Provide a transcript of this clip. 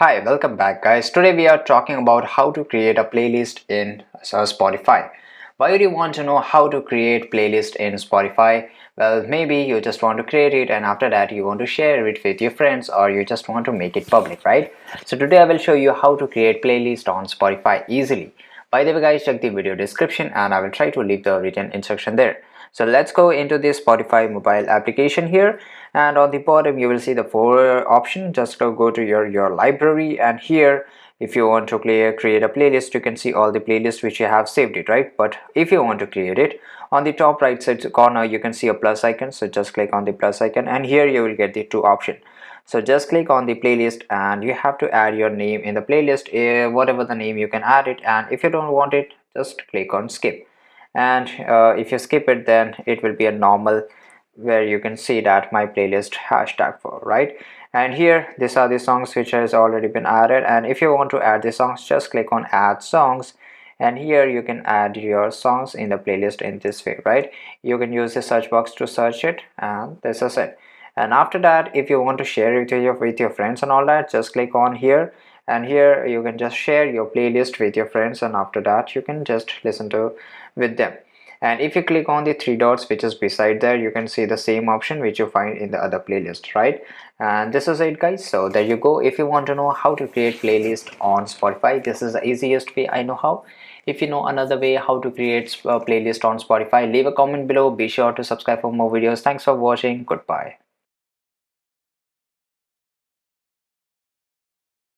Hi, welcome back guys. Today we are talking about how to create a playlist in Spotify. Why would you want to know how to create playlist in Spotify? Well, maybe you just want to create it and after that you want to share it with your friends or you just want to make it public, right? So today I will show you how to create playlist on Spotify easily. By the way guys, check the video description and I will try to leave the written instruction there. So let's go into the Spotify mobile application here, and on the bottom you will see the four option. Just go to your library, and here if you want to create a playlist, you can see all the playlists which you have saved it, right? But if you want to create it, on the top right side corner you can see a plus icon, so just click on the plus icon and here you will get the two option. So just click on the playlist and you have to add your name in the playlist, whatever the name you can add it, and if you don't want it just click on skip. And if you skip it, then it will be a normal where you can see that my playlist hashtag for, right? And here these are the songs which has already been added, and if you want to add the songs just click on add songs, and here you can add your songs in the playlist in this way, right? You can use the search box to search it, and this is it. And after that, if you want to share it with your friends and all that, just click on here, and here you can just share your playlist with your friends, and after that you can just listen to with them. And if you click on the three dots which is beside there, you can see the same option which you find in the other playlist, right? And this is it guys. So there you go. If you want to know how to create playlist on Spotify, this is the easiest way I know how. If you know another way how to create a playlist on Spotify, leave a comment below. Be sure to subscribe for more videos. Thanks for watching. Goodbye.